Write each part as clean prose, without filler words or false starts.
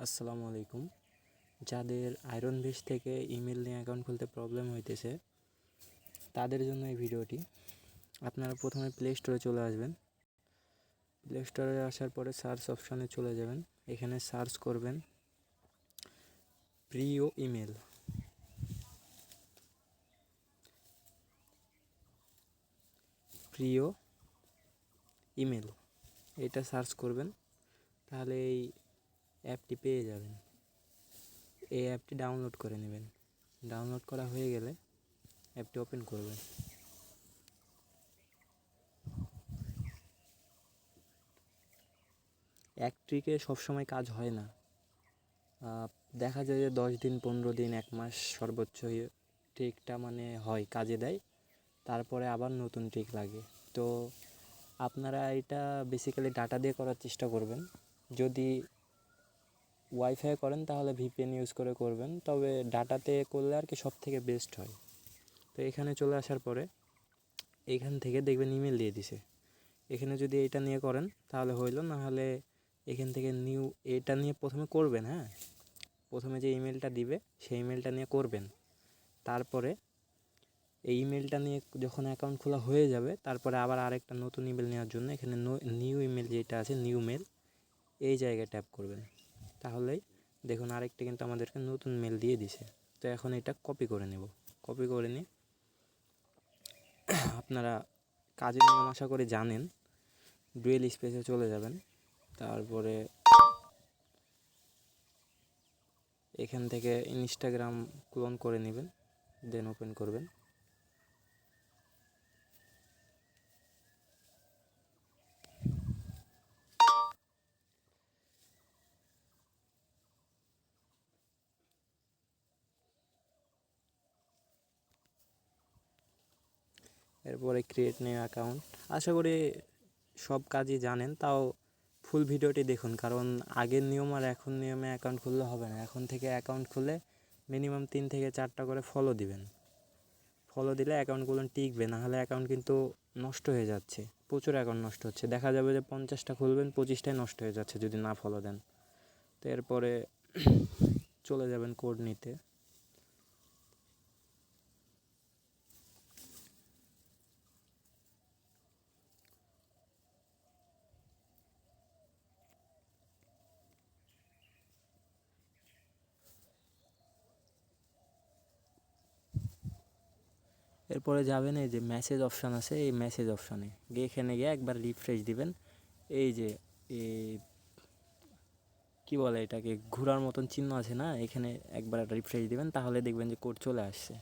আসসালামু আলাইকুম। যাদের আয়রন বেস থেকে ইমেল নিয়ে অ্যাকাউন্ট খুলতে প্রবলেম হইতেছে তাদের জন্য এই ভিডিওটি। আপনারা প্রথমে প্লে স্টোরে চলে আসবেন। প্লে স্টোরে আসার পরে সার্চ অপশানে চলে যাবেন। এখানে সার্চ করবেন প্রিয় ইমেল। প্রিয় ইমেল এটা সার্চ করবেন, তাহলে এই অ্যাপটি পেয়ে যাবেন। এই অ্যাপটি ডাউনলোড করে নেবেন। ডাউনলোড করা হয়ে গেলে অ্যাপটি ওপেন করবেন। এক ট্রিকে সবসময় কাজ হয় না। দেখা যায় যে 10 দিন 15 দিন 1 মাস সর্বোচ্চ ট্রিকটা হয়, কাজে দেয়, তারপরে আবার নতুন ট্রিক লাগে। তো আপনারা এটা বেসিক্যালি ডাটা দিয়ে করার চেষ্টা করবেন। যদি ওয়াইফাই করেন তাহলে ভিপিএন ইউজ করে করবেন, তবে ডাটাতে করলে আর কি সব থেকে বেস্ট হয়। তো এখানে চলে আসার পরে এখান থেকে দেখবেন ইমেল দিয়ে দিছে। এখানে যদি এটা নিয়ে করেন তাহলে হইলো, না হলে এখান থেকে এটা নিয়ে প্রথমে করবেন। প্রথমে যে ইমেলটা দিবে সেই ইমেলটা নিয়ে করবেন। তারপরে এই ইমেলটা নিয়ে যখন অ্যাকাউন্ট খোলা হয়ে যাবে, তারপরে আবার আরেকটা নতুন ইমেল নেওয়ার জন্য এখানে নিউ ইমেল যেটা আছে, নিউ মেল, এই জায়গায় ট্যাপ করবেন। তাহলেই দেখুন আরেকটা কিন্তু আমাদেরকে নতুন মেল দিয়ে দিছে। তো এখন এটা কপি করে নেব। কপি করে নিয়ে আপনারা কাজের নিয়ম আশা করে জানেন। ডুয়েল স্পেসে চলে যাবেন। তারপরে এখান থেকে ইনস্টাগ্রাম ক্লোন করে নেবেন, দেন ওপেন করবেন। এরপরে ক্রিয়েট নিউ অ্যাকাউন্ট। আশা করি সব কাজই জানেন, তাও ফুল ভিডিওটি দেখুন, কারণ আগের নিয়ম আর এখন নিয়মে অ্যাকাউন্ট খুললে হবে না। এখন থেকে অ্যাকাউন্ট খুলে মিনিমাম 3 থেকে 4টা করে ফলো দিবেন। ফলো দিলে অ্যাকাউন্টগুলো টিকবে, না হলে অ্যাকাউন্ট কিন্তু নষ্ট হয়ে যাচ্ছে। প্রচুর অ্যাকাউন্ট নষ্ট হচ্ছে, দেখা যাবে যে 50টা খুলবেন 25টাই নষ্ট হয়ে যাচ্ছে যদি না ফলো দেন। তো এরপরে চলে যাবেন কোড নিতে। এরপরে যাবেন এই যে মেসেজ অপশান আছে, এই মেসেজ অপশানে গিয়ে এখানে গিয়ে একবার রিফ্রেশ দিবেন। এই যে কী বলে এটাকে, ঘোরার মতন চিহ্ন আছে না, এখানে একবার রিফ্রেশ দিবেন, তাহলে দেখবেন যে কোড চলে আসছে।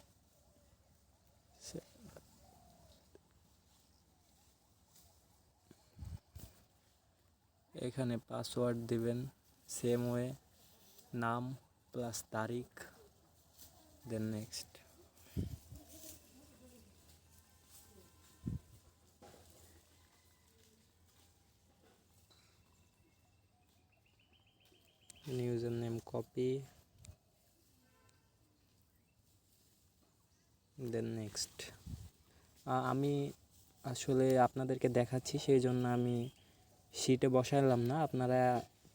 এখানে পাসওয়ার্ড দিবেন সেম ওয়ে, নাম প্লাস তারিখ, then next. User name copy, then next. আমি আসলে আপনাদেরকে দেখাচ্ছি, সেই জন্য আমি শিটে বসাইলাম না। আপনারা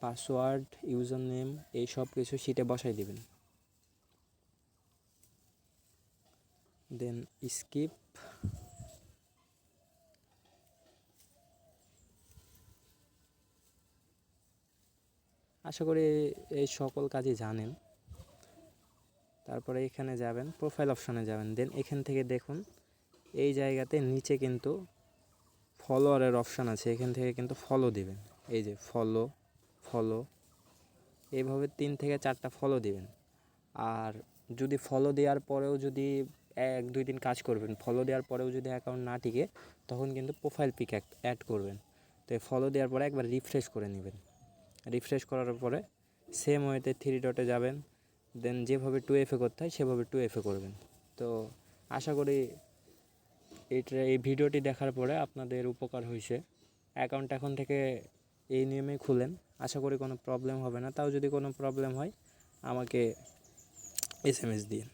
পাসওয়ার্ড, ইউজার নেম এই সব কিছু শিটে বসাই দিবেন। দেন স্কিপ। আশা করি এই সকল কাজই জানেন। তারপরে এখানে যাবেন, প্রোফাইল অপশানে যাবেন। দেন এখান থেকে দেখুন এই জায়গাতে নিচে কিন্তু ফলোয়ারের অপশান আছে, এখান থেকে কিন্তু ফলো দিবেন। এই যে ফলো এইভাবে 3 থেকে 4টা ফলো দিবেন। আর যদি ফলো দেওয়ার পরেও যদি 1-2 দিন কাজ করবেন, ফলো দেওয়ার পরেও যদি অ্যাকাউন্ট না টিকে, তখন কিন্তু প্রোফাইল পিক অ্যাড করবেন। তো ফলো দেওয়ার পরে একবার রিফ্রেশ করে নেবেন। রিফ্রেশ করার পরে সেম ওয়েতে 3 ডটে যাবেন। দেন যেভাবে 2FA করতে হয় সেভাবে 2FA করবেন। তো আশা করি এই ভিডিওটি দেখার পরে আপনাদের উপকার হয়েছে। অ্যাকাউন্ট এখন থেকে এই নিয়মেই খুলেন, আশা করি কোনো প্রবলেম হবে না। তাও যদি কোনো প্রবলেম হয় আমাকে SMS দিন।